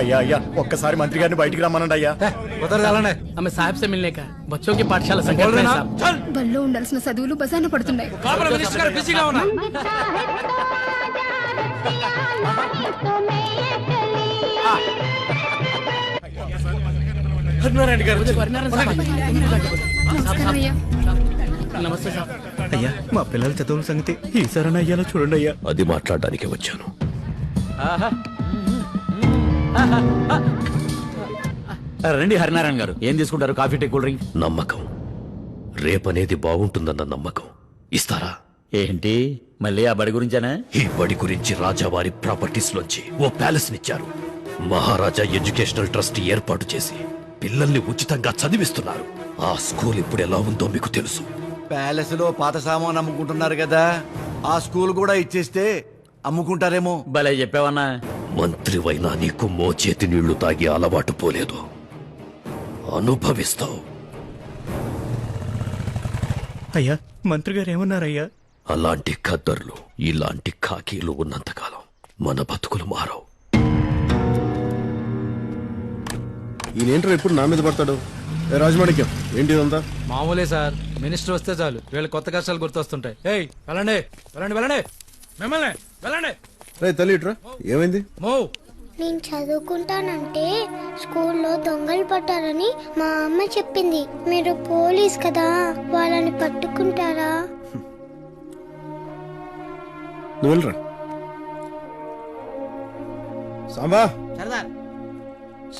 అయ్యా అయ్యా ఒక్కసారి మంత్రి గారిని బయటికి రమ్మనండి అయ్యా. हमें साहब से मिलने का बच्चों की पाठशाला संकट में साहब బల్లో ఉండాల్సిన చదువులు బజాన పడుతున్నాయి. నమస్కారం అయ్యా. नमस्ते साहब. అయ్యా మా పిల్లల చదువుల సంగతి ఈసారి అయ్యాలో చూడండి అయ్యా. అది మాట్లాడడానికి వచ్చాను. రండి హరినారాయణ గారు, ఏం తీసుకుంటారు? Coffee, tea, cool drink? నమ్మకం, రేపనేది బాగుంటుందన్న నమ్మకం. ఇస్తారా? ఏంటి మళ్ళీ ఆ బడి గురించేనా? ఈ బడి గురించి రాజావారి ప్రాపర్టీస్ లోంచి ఓ ప్యాలెస్ నిచ్చారు. మహారాజా ఎడ్యుకేషనల్ ట్రస్ట్ ఏర్పాటు చేసి పిల్లల్ని ఉచితంగా చదివిస్తున్నారు. ఆ స్కూల్ ఇప్పుడు ఎలా ఉందో మీకు తెలుసు. ప్యాలెస్ లో పాత సామాన్ అమ్ముకుంటున్నారు కదా, ఆ స్కూల్ కూడా ఇచ్చేస్తే అమ్ముకుంటారేమో. భలే చెప్పావన్నా. మంత్రివైనా నీకు మోచేతి నీళ్లు తాగి అలవాటు పోలేదు. అనుభవిస్తావు. అయ్యా మంత్రి గారు ఏమన్నారయ్యా? అలాంటి ఖద్దర్లు, ఇలాంటి ఖాకీలు ఉన్నంతకాలం మన బతుకులు మారవు. ఈయనేంట్రా ఇప్పుడు నా మీద పడతాడు? రాజమాణిక్యం ఏంటి ఇదంతా? మామూలే సార్, మినిస్టర్ వస్తే చాలు వీళ్ళ కొత్త కష్టాలు గుర్తొస్తుంటాయి. ఏయ్ వెళ్ళండి వెళ్ళండి వెళ్ళండి, మిమ్మల్ని వెళ్ళండి. రే తల్లి ఇట్రా, ఏమైంది? మో నేను చదువుకుంటానంటే స్కూల్లో దొంగలు పట్టారని మా అమ్మ చెప్పింది. మీరు పోలీస్ కదా, వాళ్ళని పట్టుకుంటారా? నువ్వు వెళ్ళరా. సాంబా,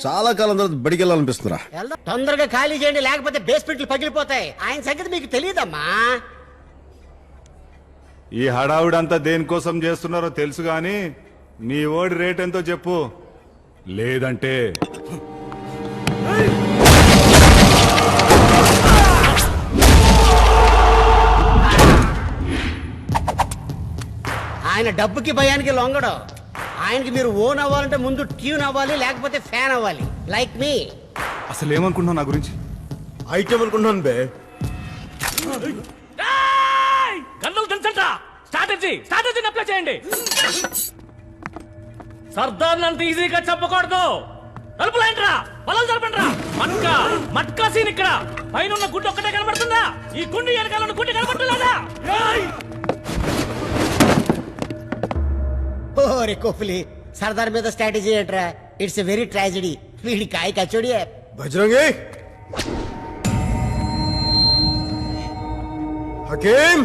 చాలా కాలం తర్వాత బడికి వెళ్ళాలనిపిస్తుందిరా. తొందరగా ఖాళీ చేయండి, లేకపోతే బేస్మెంట్లు పగిలిపోతాయి. ఆయన సంగతి మీకు తెలియదమ్మా. ఈ హడావుడంతా దేనికోసం చేస్తున్నారో తెలుసు గాని నీ ఓడి రేట్ ఎంతో చెప్పు, లేదంటే ఆయన డబ్బుకి భయానికి లొంగడు. ఆయనకి మీరు ఓన్ అవ్వాలంటే ముందు ట్యూన్ అవ్వాలి, లేకపోతే ఫ్యాన్ అవ్వాలి. లైక్ మీ. అసలు ఏమనుకుంటున్నావు నా గురించి? ఐటమ్ అనుకుంటున్నాను బే. స్ట్రాటజీ అప్లై చేయండి. సర్దార్ అంత ఈజీగా చెప్పకూడదు. తలుపులేంట్రా, పొలం జరపండిరా. మట్కా సీన్ ఇక్కడ. పైన ఉన్న గుడ్డు ఒక్కటే కనబడుతుందా? ఈ గుండు వెనకాల ఉన్న గుడ్డు కనబడుతుందా? ఓరే కోహ్లీ, సర్దార్ మీద స్ట్రాటజీ ఏంట్రా? It's a very tragedy. వీడి కాయ కచోడి. బజరంగి, హకీం,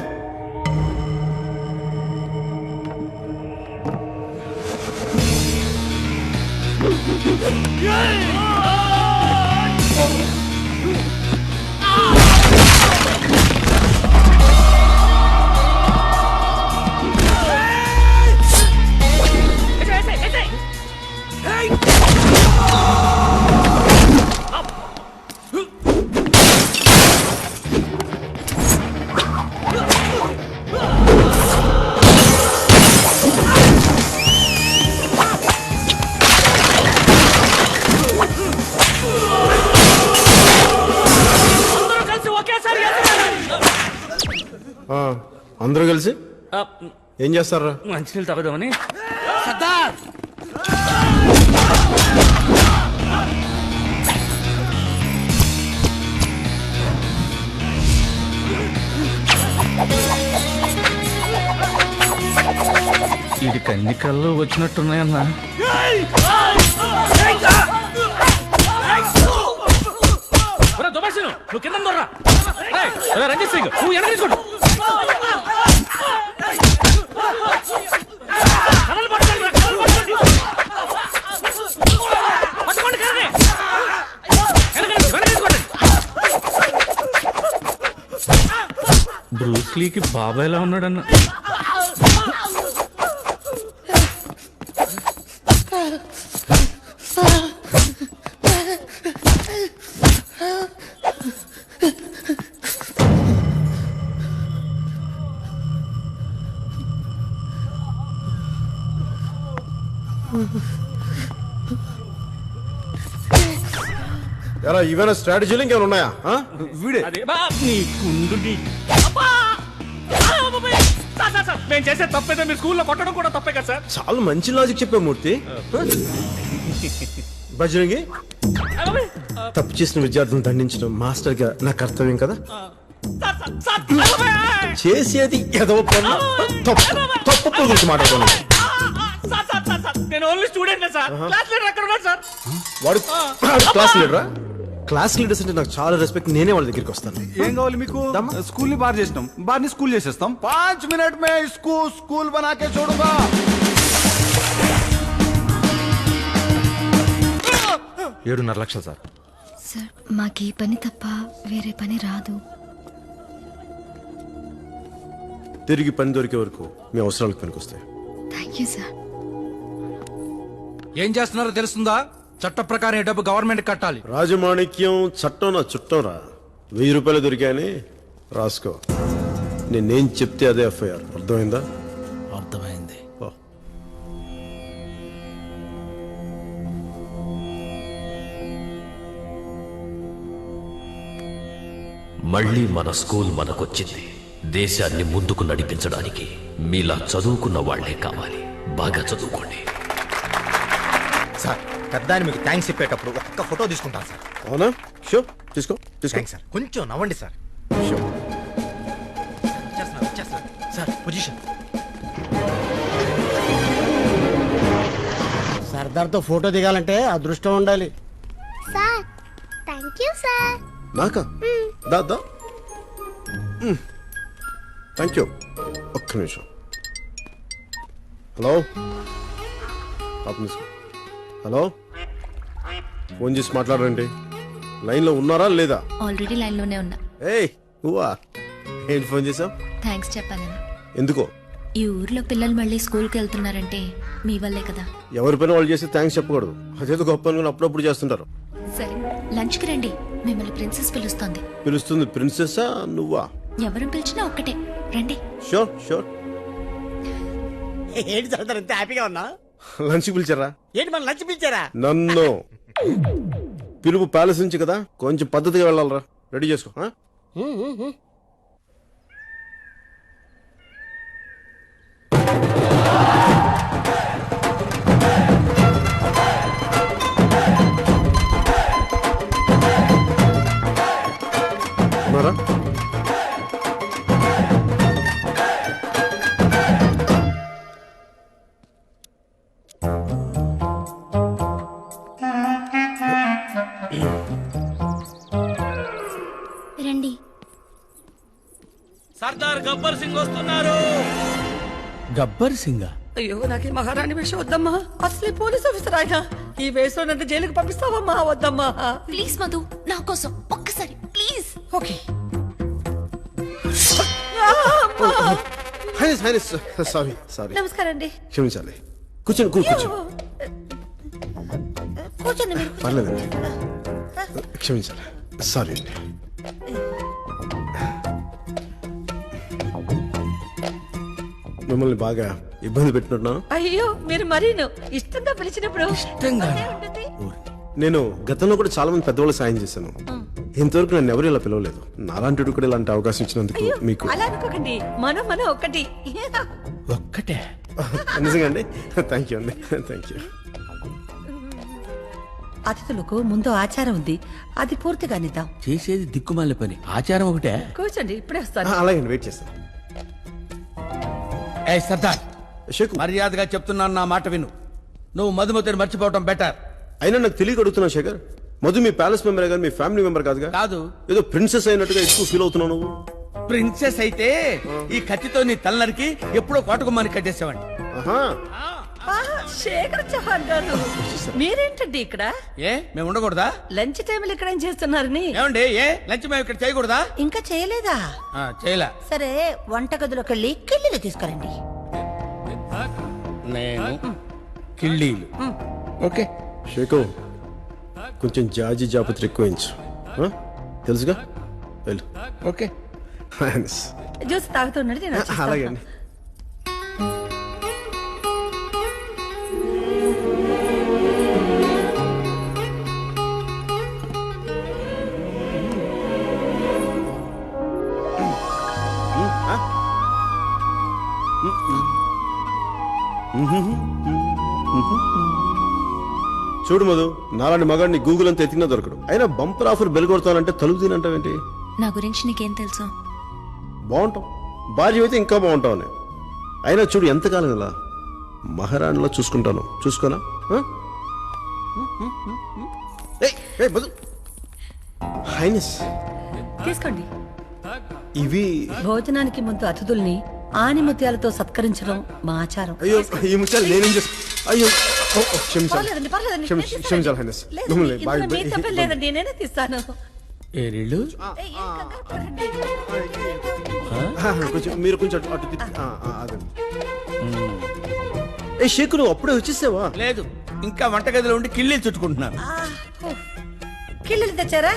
అందరూ కలిసి ఏం చేస్తారా? మంచినీళ్ళు తాగుదామని. సర్దార్ ఇది కన్ని కళ్ళు వచ్చినట్టున్నాయన్నా. నువ్వు కింద దొర్రా. రంజిత్ సింగ్, నువ్వు వెనక తీసుకోండి. బ్రూస్లీకి బాబాయ్ ఎలా ఉన్నాడన్న. ఎరా ఇవేనా స్ట్రాటజీలు ఇంకేమైనా ఉన్నాయా? వీడే నీ కుండు సార్ నేను చేసే తప్పేదో మీరు స్కూల్లో కొట్టడం కూడా తప్పే కదా సార్. చాలా మంచి లాజిక్ చెప్పా మూర్తి. బజరంగి, తప్పు చేసిన విద్యార్థులను దండించడం మాస్టర్ గా నా కర్తవ్యం కదా. చేసేది ఏదో పని తప్పు గురించి మాట్లాడుతున్నాను. నేను only student sir. Class leader అక్కడ ఉన్నాడు సార్. వాడు క్లాస్ లీడరా? క్లాస్ లీడర్స్ అంటే నాకు చాలా రెస్పెక్ట్. నేనే వాళ్ళ దగ్గరికి వస్తాను. ఏం కావాలి మీకు? స్కూల్ ని బార్ చేసినాం, బార్ ని స్కూల్ చేసేస్తాం. 5 మినిట్ మే స్కూల్ బనాకే చూడుగా. 7.5 లక్షలు సార్. సార్ మాకు ఈ పని తప్ప వేరే పని రాదు. తిరిగి పని దొరికే వరకు మీ అవసరాలకు పనికొస్తాయి. Thank you sir. ఏం చేస్తున్నారో తెలుస్తుందా? చట్ట ప్రకారం ఈ డబ్బు గవర్నమెంట్ కట్టాలి. రాజమాణిక్యం చట్టం నా చుట్టం రా. 1000 రూపాయలు దొరికాయని రాసుకో. నేనేం చెప్తే అదే ఎఫ్ఐఆర్. అర్థమైందా? అర్థమైంది. మళ్ళీ మన స్కూల్ మనకొచ్చింది. దేశాన్ని ముందుకు నడిపించడానికి మీలా చదువుకున్న వాళ్లే కావాలి. బాగా చదువుకోండి సార్. పెద్దాన్ని మీకు థ్యాంక్స్ చెప్పేటప్పుడు ఒక్క ఫోటో తీసుకుంటాను సార్. అవునా? షో తీసుకో తీసుకో. Thanks sir. కొంచెం నవ్వండి సార్. షో. Sir position. సర్దార్తో ఫోటో దిగాలంటే అదృష్టం ఉండాలి. Sir thank you sir. నాకా? దా థ్యాంక్ యూ. ఒక్క నిమిషం. హలో హలో, ఫోన్ చేసి మాట్లాడండి. లైన్లో ఉన్నారా లేదా? ఆల్రెడీ లైన్లోనే ఉన్నా. ఏయ్ నువ్వా? ఏంటి ఫోన్ చేసావు? థ్యాంక్స్ చెప్పాలని. ఎందుకో? ఈ ఊర్లో పిల్లలు మళ్ళీ స్కూల్కి వెళ్తున్నారంటే మీ వల్లే కదా. ఎవరి పైన వాళ్ళు చేస్తే థ్యాంక్స్ చెప్పకూడదు. అదేదో గొప్ప అనుకుని అప్పుడప్పుడు చేస్తుంటారు. సరే లంచ్కి రండి. మిమ్మల్ని ప్రిన్సెస్ పిలుస్తోంది. పిలుస్తుంది ప్రిన్సెస్సా నువ్వా? ఎవరు పిలిచినా ఒక్కటే రండి. Sure sure. ఏంటి సర్దార్ ఇంత హ్యాపీగా ఉన్నా? లంచ్ పిలిచారా? ఏంటి మన లంచ్ పిలిచారా? నన్ను పిలుపు ప్యాలెస్ నుంచి కదా, కొంచెం పద్ధతిగా వెళ్ళాలరా. రెడీ చేసుకో. ఉన్నారా? రండి. సర్దార్ గబ్బర్ సింగ్ వస్తున్నారు. గబ్బర్ సింగ్? అయ్యో నాకు ఈ మహారాణి వేషం వద్దమ్మా. అసలే పోలీస్ ఆఫీసర్ ఆయన. ఈ వేషం నన్ను జైలుకి పంపిస్తావమ్మా? వద్దమ్మా. ప్లీజ్ మధు, నా కోసం ఒక్కసారి ప్లీజ్. ఓకే. Sorry sorry. నమస్కారం అండి. క్షమించాలి. కూర్చోండి కూర్చోండి. కూర్చోండి మీరు. పర్లేదండి, క్షమించాలి. సారీ అండి. మిమ్మల్ని బాగా ఇబ్బంది పెట్టినట్టున్నాను. అయ్యో మీరు మరీను ఇష్టంగా పిలిచినప్పుడు ఇష్టంగా ఉంటుంది. నేను గతంలో కూడా చాలా మంది పెద్దవాళ్ళు సాయం చేశాను. ఇంతవరకు నన్ను ఎవరు ఇలా పిలవలేదు. నాలాంటి కూడా ఇలాంటి అవకాశం ఇచ్చినందుకు మీకు అలా అనుకోకండి. మనం ఒకటి. ఒక్కటే. నిజంగా అండి. థ్యాంక్ యూ అండి. Thank you. అతిథులకు ముందు ఆచారం ఉంది, అది పూర్తిగా నిద్దాం. చేసేది దిక్కుమాల పని, ఆచారం ఒకటే. కూర్చోండి, ఇప్పుడే వస్తాను. అలాగే వెయిట్ చేస్తాను. ఏ సర్దార్, షేక్ మర్యాదగా చెప్తున్నాను, నా మాట విను. నువ్వు మధుమతిని మర్చిపోవటం బెటర్. అయినా నాకు తెలియక అడుగుతున్నా శేఖర్. మధు మీ ప్యాలెస్ మెంబర్ కానీ మీ ఫ్యామిలీ మెంబర్ కాదుగా? కాదు. ఏదో ప్రిన్సెస్ అయినట్టుగా ఎక్కువ ఫీల్ అవుతున్నావు నువ్వు. ప్రిన్సెస్ అయితే ఈ కత్తితో నీ తలనరికి ఎప్పుడో కోటకుమ్మని కట్టేసేవాడిని. శేఖర్ చౌహాన్ గారు, మీరేంటండి ఇక్కడ? ఏ మేము ఉండకూడదా? లంచ్ టైంలో ఇక్కడ ఏం చేస్తున్నారని? ఏమండి, ఏ లంచ్ మేము ఇక్కడ చేయకూడదా? ఇంకా చేయలేదా? చేయలే. సరే, వంటగదిలోకి వెళ్ళి కిళ్ళీలు తీసుకురండి. నేను కిళ్ళీలు. ఓకే షేకు, కొంచెం జాజి జాపత్రి ఎక్కువించు. తెలుసుగా, వెళ్ళు. ఓకే. జ్యూస్ తాగుతున్నాడు, నేను వచ్చేస్తాను. అలాగే అండి. చూడు మధు, నాలాంటి మగాడిని గూగుల్ అంతా ఎత్తినా దొరకడు. అయినా బంపర్ ఆఫర్ బెల్ కొడతానంటే తలుపు తినంటావేంటి? నా గురించి నీకేం తెలుసు? బాగుంటాం, భార్య అయితే ఇంకా బాగుంటావు అని. అయినా చూడు ఎంతకాలం ఇలా మహారాణిలో చూసుకుంటాను. చూసుకోనా? మధు, హైనెస్ తీసుకోండి. ఇవి భోజనానికి ముందు అతిథుల్ని ఆనిముత్యాలతో సత్కరించడం మా ఆచారం. అయ్యో ఈ ముత్యాలు నేనేం చేస్తా? అయ్యో క్షమించాలి, పర్లేదండి, పర్లేదండి. నేను తీస్తాను. క్షమించాలి హైనెస్. లేదండి, ఇందులో మీ తప్పేం లేదండి, నేనే తీస్తాను. ఏయ్, ఏం కంగారు పడకండి. కొంచెం మీరు కొంచెం అటు తిప్పి. అదే ఏ షేకు, నువ్వు అప్పుడే వచ్చేసావా? లేదు, ఇంకా వంటగదిలో ఉండి కిళ్ళీలు చుట్టుకుంటున్నాను. కిళ్ళలు తెచ్చారా?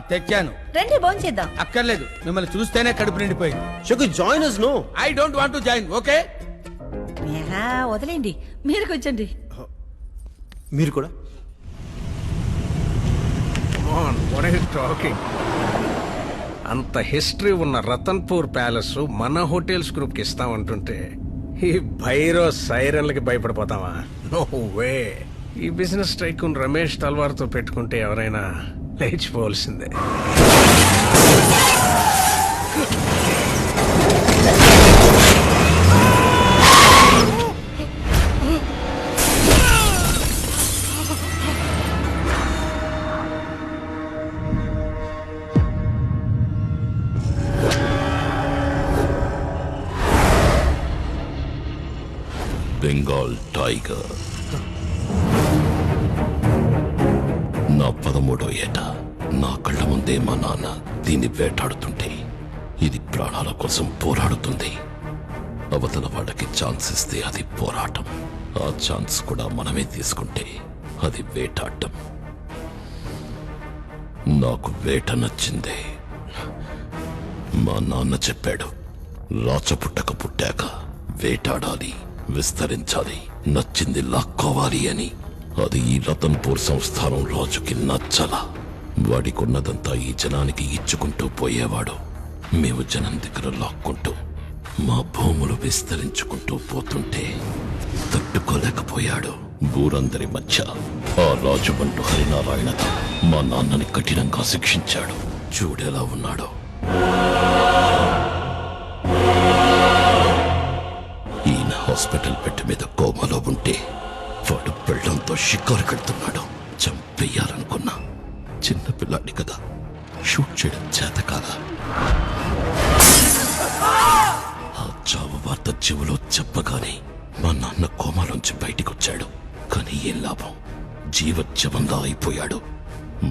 తెచ్చాను. రండి, భోంచేద్దాం. అక్కర్లేదు, మిమ్మల్ని చూస్తేనే కడుపు నిండిపోయింది. షేకు join us no. I don't want to join. Okay, వదిలేండి, మీరు కూర్చోండి. మీరు కూడా టాకింగ్. అంత హిస్టరీ ఉన్న రతన్పూర్ ప్యాలెస్ మన హోటల్స్ గ్రూప్ కి ఇస్తామంటుంటే ఈ భైరో సైరన్లకి భయపడిపోతావా? No way. ఈ బిజినెస్ టైకూన్ రమేష్ తల్వార్తో పెట్టుకుంటే ఎవరైనా లేచిపోవలసిందే. బెంగాల్ టైగర్. నా 13వ ఏట నా కళ్ళ ముందే మా నాన్న దీన్ని వేటాడుతుంటే ఇది ప్రాణాల కోసం పోరాడుతుంది. అవతల వాళ్ళకి ఛాన్స్ ఇస్తే అది పోరాటం, ఆ ఛాన్స్ కూడా మనమే తీసుకుంటే అది వేటాడటం. నాకు వేట నచ్చిందే. మా నాన్న చెప్పాడు, రాచపుట్టక పుట్టాక వేటాడాలి, విస్తరించాలి, నచ్చింది లాక్కోవాలి అని. అది ఈ రతన్పూర్ సంస్థానం రాజుకి నచ్చలా. వాడికున్నదంతా ఈ జనానికి ఇచ్చుకుంటూ పోయేవాడు. మేము జనం దగ్గర లాక్కుంటూ మా భూములు విస్తరించుకుంటూ పోతుంటే తట్టుకోలేకపోయాడు. ఊరందరి మధ్య ఆ రాజుబంటు హరినారాయణతో మా నాన్నని కఠినంగా శిక్షించాడు. చూడేలా ఉన్నాడో. ఈయన హాస్పిటల్ బెడ్ మీద కోమాలో ఉంటే వాడు పెళ్ళంతో షికారు కడుతున్నాడు. చంపేయాలనుకున్నా. చిన్న పిల్లాడి కదా, షూట్ చేయడం చేత కాదా. ఆ చావు వార్త చెవులో చెప్పగానే మా నాన్న కోమాలోంచి బయటికొచ్చాడు. కానీ ఏం లాభం, జీవోత్సవంగా అయిపోయాడు.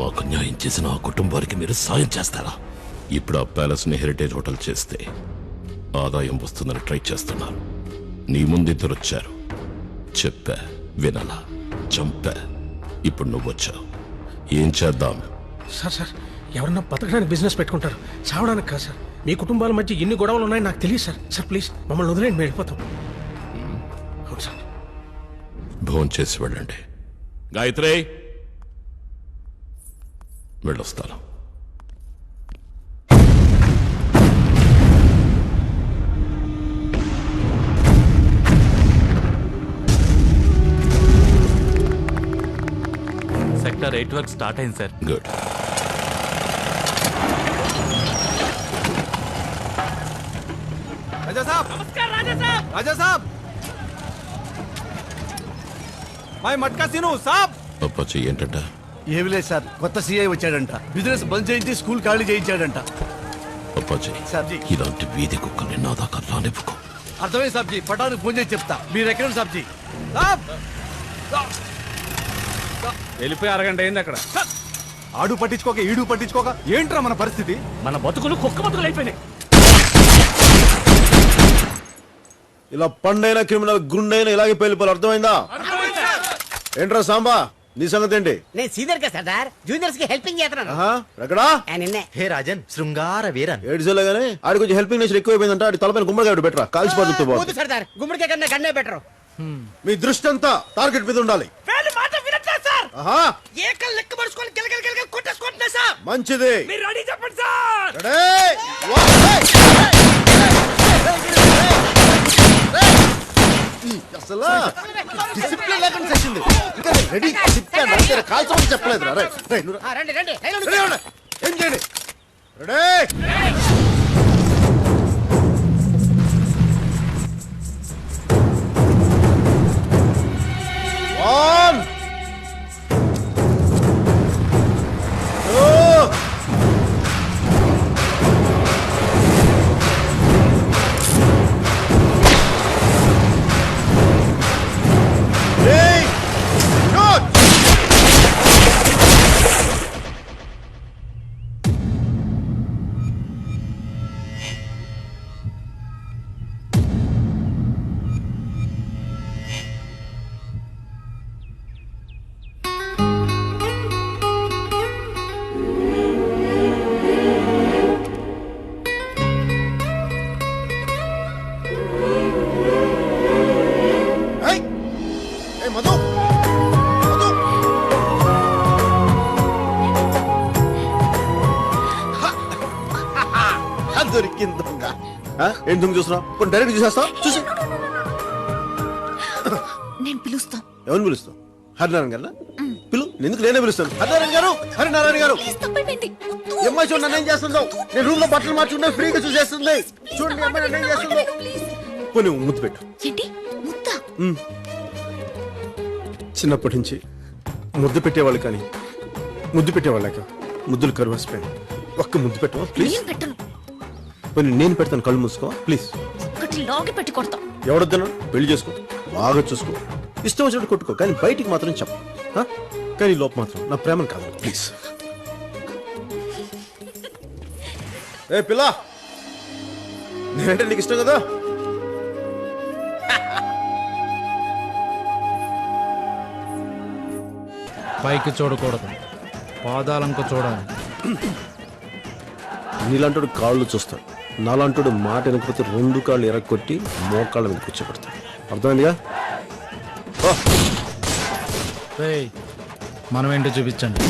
మాకు న్యాయం చేసిన ఆ కుటుంబానికి మీరు సాయం చేస్తారా? ఇప్పుడు ఆ ప్యాలెస్ ని హెరిటేజ్ హోటల్ చేస్తే ఆదాయం వస్తుందని ట్రై చేస్తున్నారు. నీ ముందిద్దరొచ్చారు, చెప్పా, వినలా, చంపా. ఇప్పుడు నువ్వొచ్చావు, ఏం చేద్దాం? సార్ ఎవరన్నా బతకడానికి బిజినెస్ పెట్టుకుంటారు, చావడానికి కాదు సార్. మీ కుటుంబాల మధ్య ఎన్ని గొడవలు ఉన్నాయని నాకు తెలియదు సార్. సార్ ప్లీజ్ మమ్మల్ని వదిలేండి, మేము వెళ్ళిపోతాం. అవును సార్. భోజనం చేసి వెళ్ళండి. గాయత్రి, వెళ్ళొస్తాను. సెక్టర్ 8 వర్క్ స్టార్ట్ అయింది సార్. గుడ్. రాజా సాబ్, నమస్కారం రాజా సాబ్. రాజా సాబ్, my matka scene Saab. Apache ఏంటంట? ఏమి లేదు సార్, కొత్త సీఐ వచ్చాడంట. బిజినెస్ బంద్ చేయించి స్కూల్ ఖాళీ చేయించాడంట. అప్పాచి, సాబ్జీ, ఇలాంటి వీధి కుక్కల్ని నా దాకా రానివ్వకు. అర్థమైంది సాబ్జీ. పటానికి ఫోన్ చేసి చెప్తా. మీరు ఎక్కడ సాబ్జీ? వెళ్ళిపోయి అరగంట అయింది అక్కడ. ఆడు పట్టించుకోక ఈడు పట్టించుకోక ఏంట్రా మన పరిస్థితి? మన బతుకులు కుక్క బతుకులు అయిపోయినాయి. ఇలా పండైన క్రిమినల్ గుండైన ఇలాగే పేలిపోవాలి. అర్థమైందా? ఏంట్రా సాంబా, నీ సంగతి ఏంటి? నేను సీనియర్ కదా సర్దార్, జూనియర్స్ కి హెల్పింగ్ చేస్తున్నాను. ఎక్కడా? నిన్నే. హే రాజన్, శృంగార వీరన్. ఏడ్చలేగానే ఆడి కొంచెం హెల్పింగ్ నేచర్ ఎక్కువైపోయిందంట. ఆడి తలపైన గుమ్మడికాయ బెటరా, కాల్చిపోతుంది. పోదు సర్దార్, గుమ్మడికాయ కన్నా గన్నే బెటర్. మీ దృష్టి అంతా టార్గెట్ మీద ఉండాలి. మాట వినట్లేదు సార్. ఏకల్ లెక్క పడుచుకొని గిలగల కొట్టేసుకుంటున్నా సార్. మంచిది. మీరు రెడీ చెప్పండి సార్. అసలు డిసిప్లిన్ లేకుండా చేసింది ఇంకా రెడీ చెప్పాను అంతే కాల్చమని చెప్పలేదు రా రండి రండి ఏం చేయండి రెడీ ఆన్ మధు దొరికింది దొంగ ఏం దొంగ చూస్తున్నావు కొన్ని డైరెక్ట్ చూసేస్తావు చూసి నేను పిలుస్తా. ఎవరిని పిలుస్తావు హరినారాయణ గారు పిలు ఎందుకు నేనే పిలుస్తాను హరినారాయణ గారు హరినారాయణ గారు అమ్మాయి చూడండి నన్ను ఏం చేస్తుందో నేను రూమ్ లో బట్టలు మార్చుకుంటే ఫ్రీగా చూసేస్తుంది చూడండి అమ్మాయి నన్ను ఏం చేస్తుందో పోనీ ముద్దు పెట్టు చిన్నప్పటి నుంచి ముద్దు పెట్టేవాళ్ళు కానీ ముద్దు పెట్టేవాళ్ళక ముద్దులు కరువేసిపోయాను ఒక్క ముద్దు పెట్టవా ప్లీజ్ పోనీ నేను పెడతాను కళ్ళు మూసుకో ప్లీజ్ పెట్టి కొడతా. ఎవడొద్దనా పెళ్లి చేసుకో బాగా చూసుకో ఇష్టం వచ్చినట్టు కొట్టుకో కానీ బయటికి మాత్రం చెప్ప కానీ లోపు మాత్రం నా ప్రేమను కాదు ప్లీజ్ ఏ పిల్ల నేనంటే నీకు ఇష్టం కదా పైకి చూడకూడదు, పాదాలంక చూడాలి. నీలాంటి కాళ్ళు చూస్తాడు, నాలాంటి మాట వెనకపోతే రెండు కాళ్ళు ఎరగొట్టి మోకాళ్ళ మీద కూర్చోబెడతాడు. అర్థమైందిగా? మనం ఏంటో చూపించండి.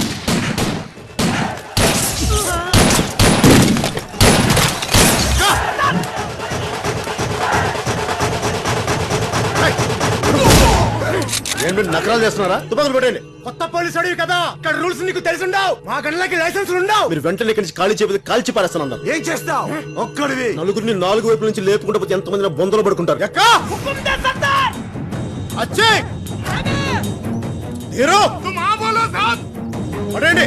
ఏంటి నకరాలు చేస్తున్నారా? తుపాకులు పెట్టండి. కొత్త పోలీసు అడివి కదా, ఇక్కడ రూల్స్ నీకు తెలిసి ఉండవు, మా గంటలకి లైసెన్స్ ఉండవు. మీరు వెంటనే ఇక్కడి నుంచి ఖాళీ చేయకపోతే కాల్చి పారేస్తాను. ఏం చేస్తావు? ఒక్కడివి నలుగురిని నాలుగు వైపుల నుంచి లేపుకుంటూ పోతే ఎంతమంది బొందలు పడుకుంటారు. పడండి.